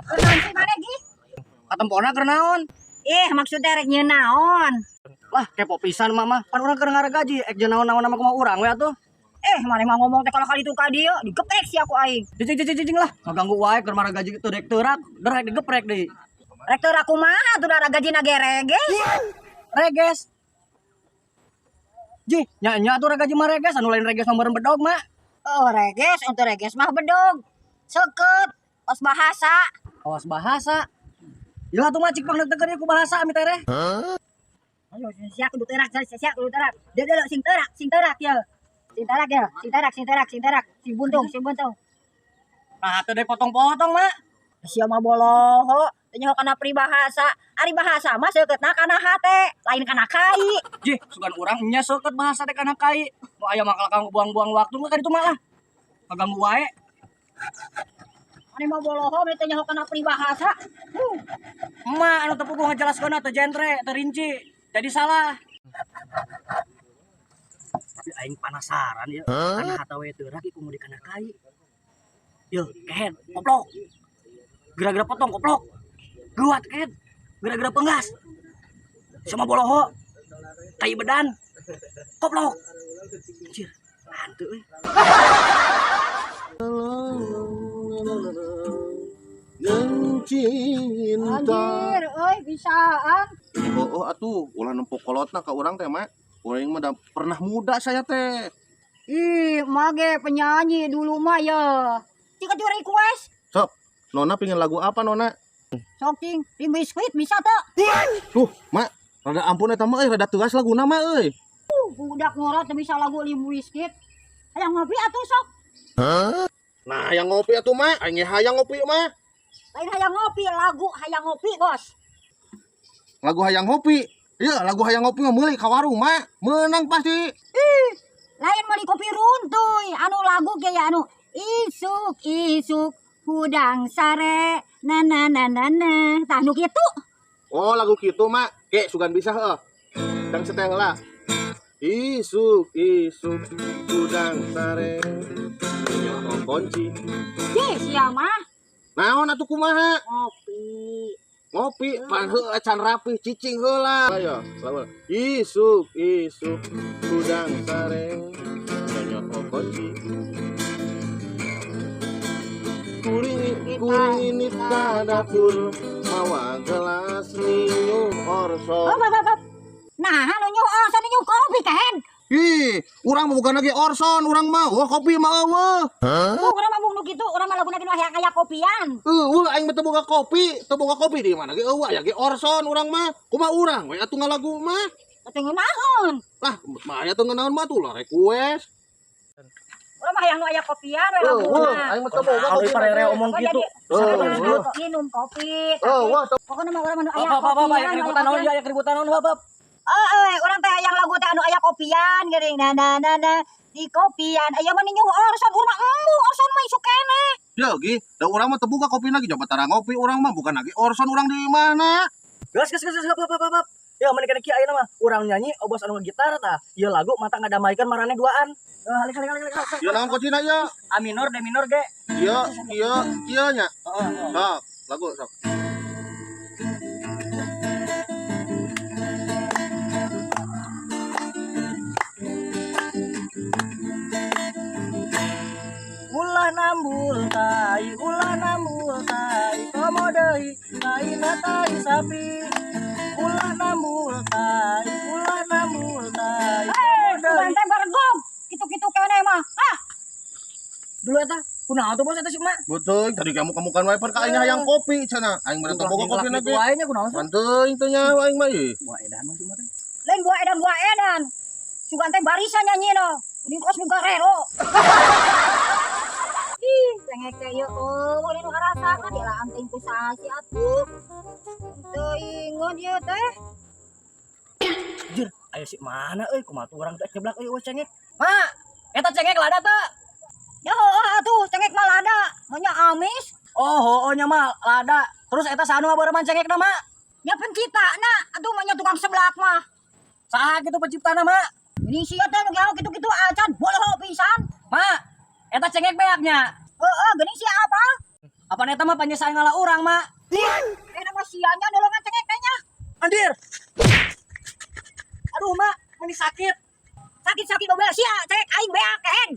Kenaon sih mana Gi? Katempona keur naon? Maksudnya rek nyeun naon? Lah kepo pisan mama, pan urang keur ngaregaji, ek jeung naon-naon nama kumaha urang we atuh. Mana mah ngomong teh kalau kali itu ka dieu, digeprek sih aku aing. Jing lah, ngaganggu wae keur ngaregaji teu dek teurak, derek digeprek deui. Rek teu aku mah tuh dara gajina ge reges. Reges. Ji, nya atuh regaji mah reges, anu lain reges mah meureun bedog mah. Oh, reges, untuk reges mah bedog. Seukeut, os bahasa. Awas bahasa. Ya atuh mah cik pang deg-degan ku bahasa ami teh. Ayo, sia kudu teurak, sia kudu teurak. Dia sing teurak ya. Sing terak, sing buntung. Nah, teu dek potong-potong mah. Sia mah boloho, teu nyaho kana pribahasa. Ari bahasa mah seukeutna kana hate, lain kana kai. Jih, sugan urang nya seukeut bahasa teh kana kai. Mau aya mah kang buang-buang waktu mah ka ditu mah lah. Ngaganggu wae. Ani mah boloho, teu nyaho kana pribahasa. Emak anu teu puguh ngajelaskeun teu jentre, teu rinci. Jadi salah. Tapi aing penasaran ya, kana hata we teurak iku mau dikana kai. Yo, kehen, koplok. Gara-gara potong koplok. Guat kehen. Gara-gara penggas. Sama boloho. Tai bedan. Koplok. Anjir, hantu euy. Cinta. Anjir, euy bisaan. Oh atuh, ulah nempuk kolotna ka urang teh mah. Urang mah pernah muda saya teh. Mage penyanyi dulu mah ya. Cika request. Sok, Nona pingin lagu apa Nona? Sok cing, di biskuit bisa teu? Tuh, Mak, rada ampun eta mah rada teugas laguna mah euy. Budak ngora teu bisa lagu limbu biskuit. Hayang ngopi atuh sok. Nah, hayang ngopi atuh Mak, aing hayang ngopi mah. Lain hayang ngopi, lagu hayang ngopi, Bos. Lagu hayang ngopi. Iya, lagu hayang ngopi mah meuli ka warung Mak. Menang pasti. Lain meuli kopi runtuy, anu lagu ge ya anu isuk hudang sare na tah nu kitu. Oh, lagu kitu Mak. Ke sugan bisa heuh. Dang seteh heula. Isuk udang sare nyokong kunci. Sia mah Naon atuh kumaha? ngopi. Ngopi pan heuh can rapih cicing heula. Ayo, lawan. Isuk udang sare nyokong kunci. Kuring ini ka dapur mawa gelas minum orso. Nah, anu nyuh orson nyuh kopi kan. Urang mah bukan lagi orson, urang mah wah kopi mah eueuh. Urang mah nu kitu, urang mah laguna aya kopian. Aing mah teu boga kopi di mana ge eueuh aya ge orson urang mah. Kumaha urang we atuh ngalagu mah? Atuh naon? Lah, mah aya teu ngeunaon mah tuh lah request. Urang mah hayang nu aya kopian we laguna. Aing mah teu boga Ari kopi. parere omong gitu. Minum kopi. Wah, Pokona mah urang mah nu aya Apa ya kopian. keributan naon ya keributan naon bab. Urang teh hayang lagu teh anu aya kopian geuning na di kopian. Aya mah nyuh orson urang orson mah isu keneh. ya ge, da urang mah teu boga kopi lagi coba tara ngopi urang mah bukan lagi orson urang di mana. Gas bab. Ya mending kana kieu ayeuna mah urang nyanyi obos anu gitar tah. Ieu lagu mata ngadamaikan marane duaan. Halik. Ya naon kocina ya? A minor, D minor ge. Iya nya. Sok, lagu sok. Ulah nambul tai, komo deui laina tai sapi. Ulah nambul tai, komo deui. Teh bergom. Kitu-kitu keneh mah. Dulu eta, kunaon tuh bos eta si emak? Betul, tadi kamu kan wiper ka aing hayang kopi cenah. Aing mah teu boga kopi lagi. Wae nya kunaon sih? Panteuing teh nya aing mah ieu. Wah edan mah si emak teh. Lain buah edan. Sugan teh barisan nyanyina. Ini kos nu garero. Cengek teh ieu ini nu ngarasakeun di lah anting ku sasi atuh. Teu inget ieu teh. Jir, aya si mana euy kumaha tuh urang teh ceblak euy cengek. Mak, eta cengek lada teh. Ya atuh cengek mah lada. Nya amis. Oh nya mah lada. Terus eta sanu abeureman cengekna mak? Ya penciptana. Atuh mah nya tukang seblak mah. Saha kitu penciptana mak? Ini sia teh nu kitu-kitu acan boloho pisan. Mak, eta cengek beaknya. Geuning sia apa? Apa neta mah panyesalan ngalah urang, Mak? Nama sianya nolongan cengek kayaknya. Andir. Aduh, Mak, meni sakit. Sakit-sakit dobel sia, cengek aing beak kehen.